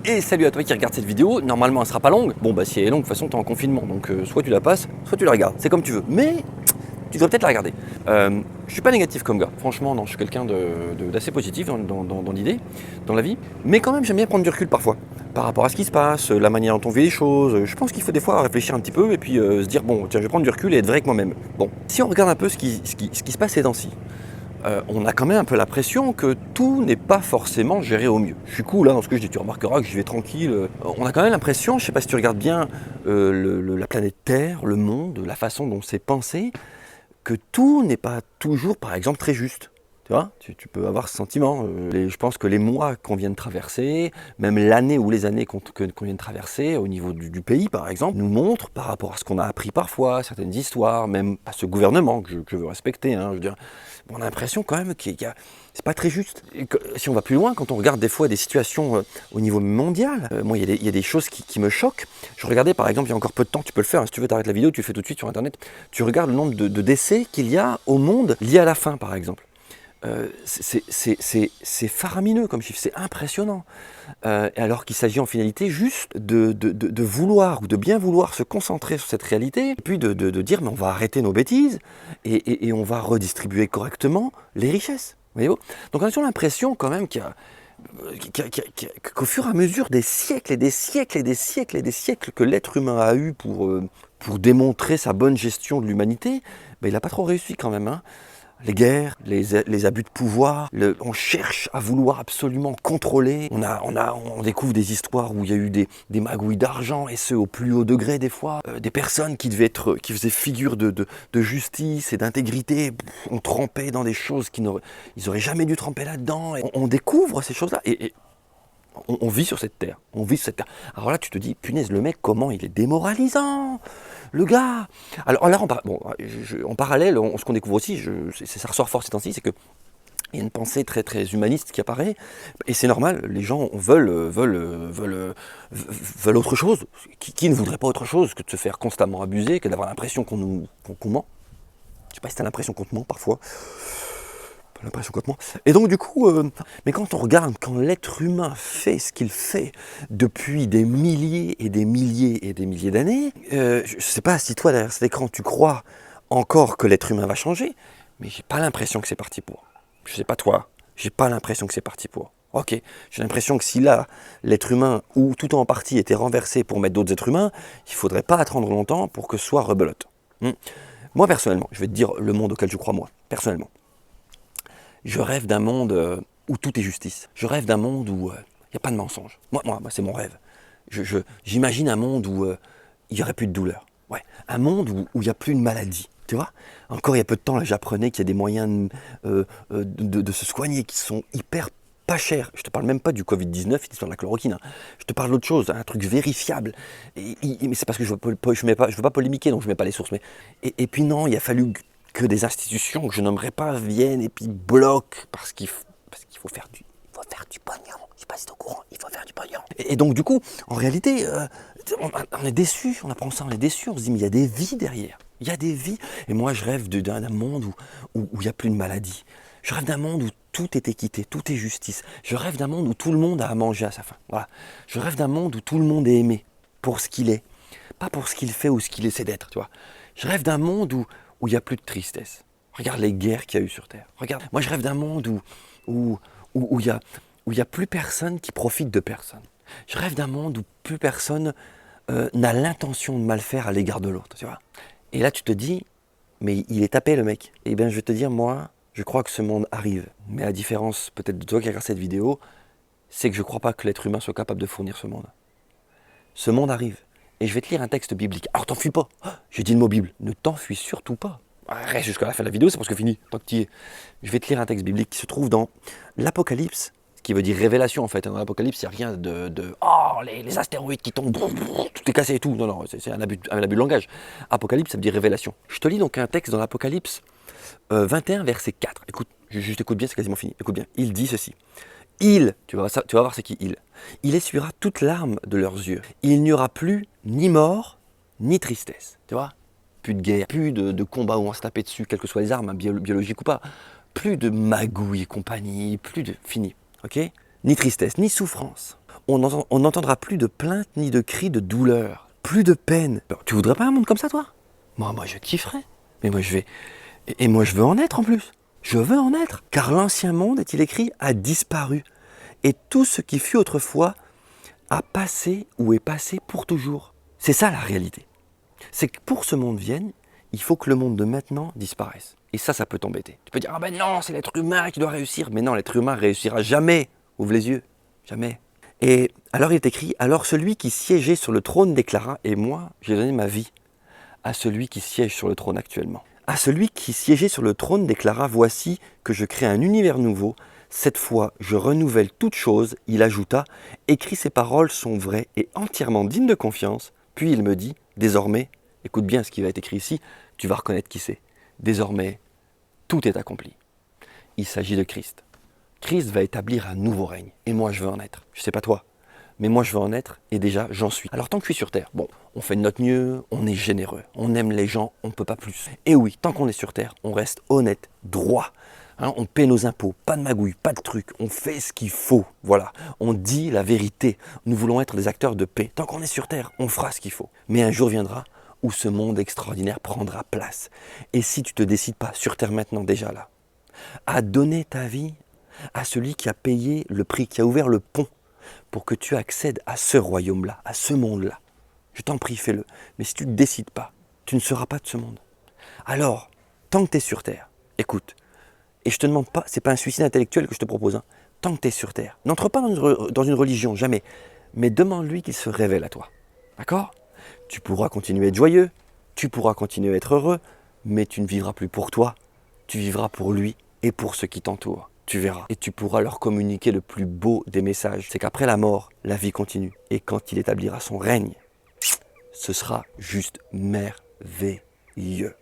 Et salut à toi qui regarde cette vidéo, normalement elle sera pas longue. Bon bah si elle est longue, de toute façon t'es en confinement, donc soit tu la passes, soit tu la regardes, c'est comme tu veux. Mais tu devrais peut-être la regarder. Je suis pas négatif comme gars, franchement non, je suis quelqu'un d'assez positif dans l'idée, dans la vie. Mais quand même j'aime bien prendre du recul parfois, par rapport à ce qui se passe, la manière dont on vit les choses. Je pense qu'il faut des fois réfléchir un petit peu et puis se dire bon tiens je vais prendre du recul et être vrai avec moi-même. Bon, si on regarde un peu ce qui se passe ces temps-ci, on a quand même un peu l'impression que tout n'est pas forcément géré au mieux. Je suis cool hein, dans ce que je dis, tu remarqueras que j'y vais tranquille. On a quand même l'impression, je ne sais pas si tu regardes bien la planète Terre, le monde, la façon dont c'est pensé, que tout n'est pas toujours, par exemple, très juste. Tu vois, tu peux avoir ce sentiment. Je pense que les mois qu'on vient de traverser, même l'année ou les années qu'on vient de traverser, au niveau du pays par exemple, nous montrent par rapport à ce qu'on a appris parfois, certaines histoires, même à ce gouvernement que je veux respecter. Hein, je veux dire, on a l'impression quand même c'est pas très juste. Et si on va plus loin, quand on regarde des fois des situations au niveau mondial, moi il y a des choses qui me choquent. Je regardais par exemple, il y a encore peu de temps, tu peux le faire, hein, si tu veux t'arrêter la vidéo, tu le fais tout de suite sur internet, tu regardes le nombre de décès qu'il y a au monde liés à la faim par exemple. C'est faramineux comme chiffre, c'est impressionnant. Alors qu'il s'agit en finalité juste de vouloir ou de bien vouloir se concentrer sur cette réalité, et puis de dire mais on va arrêter nos bêtises et on va redistribuer correctement les richesses. Voyez-vous. Donc on a toujours l'impression quand même qu'au fur et à mesure des siècles et des siècles et des siècles et des siècles que l'être humain a eu pour démontrer sa bonne gestion de l'humanité, ben, il n'a pas trop réussi quand même. Hein. Les guerres, les abus de pouvoir, on cherche à vouloir absolument contrôler. On découvre des histoires où il y a eu des magouilles d'argent, et ce au plus haut degré des fois. Des personnes qui faisaient figure de justice et d'intégrité, on trempait dans des choses ils n'auraient jamais dû tremper là-dedans. Et on découvre ces choses-là. Et on vit sur cette terre, on vit sur cette terre. Alors là, tu te dis, punaise, le mec, comment il est démoralisant, le gars. Alors là, en parallèle, ce qu'on découvre aussi, ça ressort fort ces temps-ci, c'est que il y a une pensée très très humaniste qui apparaît, et c'est normal, les gens veulent autre chose. Qui ne voudrait pas autre chose que de se faire constamment abuser, que d'avoir l'impression qu'on ment. Je sais pas si t'as l'impression qu'on te ment parfois. L'impression complètement. Et donc du coup, mais quand on regarde, quand l'être humain fait ce qu'il fait depuis des milliers et des milliers et des milliers d'années, je ne sais pas si toi derrière cet écran tu crois encore que l'être humain va changer, mais j'ai pas l'impression que c'est parti pour. Je sais pas toi, j'ai pas l'impression que c'est parti pour. Ok, j'ai l'impression que si là, l'être humain, ou tout en partie, était renversé pour mettre d'autres êtres humains, il faudrait pas attendre longtemps pour que ce soit rebelote. Moi personnellement, je vais te dire le monde auquel je crois moi, personnellement. Je rêve d'un monde où tout est justice. Je rêve d'un monde où il n'y a pas de mensonge. Moi c'est mon rêve. J'imagine un monde où il n'y aurait plus de douleur. Ouais. Un monde où il n'y a plus de maladie. Tu vois. Encore il y a peu de temps, là, j'apprenais qu'il y a des moyens de se soigner qui sont hyper pas chers. Je te parle même pas du Covid-19, l'histoire de la chloroquine. Hein. Je te parle d'autre chose, un truc vérifiable. Mais c'est parce que je veux pas polémiquer, donc je ne mets pas les sources. Et puis non, il a fallu que des institutions que je nommerai pas viennent et puis bloquent parce qu'il faut faire du pognon. Je sais pas si t'es au courant, il faut faire du pognon. Et donc du coup, en réalité, on est déçus, on apprend ça, on est déçus, on se dit mais il y a des vies derrière. Il y a des vies. Et moi je rêve d'un monde où il n'y a plus de maladie. Je rêve d'un monde où tout est équité, tout est justice. Je rêve d'un monde où tout le monde a à manger à sa faim. Voilà. Je rêve d'un monde où tout le monde est aimé pour ce qu'il est, pas pour ce qu'il fait ou ce qu'il essaie d'être, tu vois. Je rêve d'un monde où il n'y a plus de tristesse. Regarde les guerres qu'il y a eu sur Terre. Regarde. Moi, je rêve d'un monde où il y a plus personne qui profite de personne. Je rêve d'un monde où plus personne n'a l'intention de mal faire à l'égard de l'autre. Tu vois. Et là, tu te dis, mais il est tapé le mec. Eh bien, je vais te dire, moi, je crois que ce monde arrive. Mais la différence, peut-être de toi qui regarde cette vidéo, c'est que je ne crois pas que l'être humain soit capable de fournir ce monde. Ce monde arrive. Et je vais te lire un texte biblique. Alors t'enfuis pas. J'ai dit le mot Bible. Ne t'enfuis surtout pas. Reste jusqu'à la fin de la vidéo, c'est parce que fini. Tant que tu y es. Je vais te lire un texte biblique qui se trouve dans l'Apocalypse, ce qui veut dire révélation en fait. Dans l'Apocalypse, il n'y a rien les astéroïdes qui tombent, tout est cassé et tout. Non, c'est un abus de langage. Apocalypse, ça veut dire révélation. Je te lis donc un texte dans l'Apocalypse 21, verset 4. Écoute, juste écoute bien, c'est quasiment fini. Écoute bien. Il dit ceci. Tu vas voir c'est qui il. Il essuiera toute larme de leurs yeux. Il n'y aura plus ni mort, ni tristesse. Tu vois. Plus de guerre, plus de combats où on se tapait dessus, quelles que soient les armes, hein, biologiques ou pas. Plus de magouilles et compagnie, plus de... Fini. Ok. Ni tristesse, ni souffrance. On n'entendra plus de plaintes ni de cris de douleur, plus de peine. Tu voudrais pas un monde comme ça, toi? Moi, je kifferais. Mais moi, je vais... Et moi, je veux en être en plus. Je veux en être. Car l'ancien monde, est-il écrit, a disparu. Et tout ce qui fut autrefois a passé ou est passé pour toujours. C'est ça la réalité. C'est que pour que ce monde vienne, il faut que le monde de maintenant disparaisse. Et ça peut t'embêter. Tu peux dire, ah ben non, c'est l'être humain qui doit réussir. Mais non, l'être humain réussira jamais. Ouvre les yeux. Jamais. Et alors il est écrit, alors celui qui siégeait sur le trône déclara, et moi, j'ai donné ma vie à celui qui siège sur le trône actuellement. À celui qui siégeait sur le trône déclara, voici que je crée un univers nouveau. Cette fois, je renouvelle toute chose. Il ajouta, écris ces paroles sont vraies et entièrement dignes de confiance. Puis il me dit, désormais, écoute bien ce qui va être écrit ici, tu vas reconnaître qui c'est. Désormais, tout est accompli. Il s'agit de Christ. Christ va établir un nouveau règne. Et moi, je veux en être. Je ne sais pas toi, mais moi, je veux en être et déjà, j'en suis. Alors, tant que je suis sur Terre, bon, on fait de notre mieux, on est généreux, on aime les gens, on ne peut pas plus. Et oui, tant qu'on est sur Terre, on reste honnête, droit. Hein, on paie nos impôts, pas de magouille, pas de trucs, on fait ce qu'il faut. Voilà, on dit la vérité. Nous voulons être des acteurs de paix. Tant qu'on est sur Terre, on fera ce qu'il faut. Mais un jour viendra où ce monde extraordinaire prendra place. Et si tu ne te décides pas sur Terre maintenant, déjà là, à donner ta vie à celui qui a payé le prix, qui a ouvert le pont pour que tu accèdes à ce royaume-là, à ce monde-là. Je t'en prie, fais-le. Mais si tu ne te décides pas, tu ne seras pas de ce monde. Alors, tant que tu es sur Terre, écoute, et je te demande pas, c'est pas un suicide intellectuel que je te propose, hein, tant que tu es sur Terre, n'entre pas dans une religion, jamais, mais demande-lui qu'il se révèle à toi. D'accord? Tu pourras continuer à être joyeux, tu pourras continuer à être heureux, mais tu ne vivras plus pour toi, tu vivras pour lui et pour ceux qui t'entourent. Tu verras. Et tu pourras leur communiquer le plus beau des messages. C'est qu'après la mort, la vie continue. Et quand il établira son règne, ce sera juste merveilleux.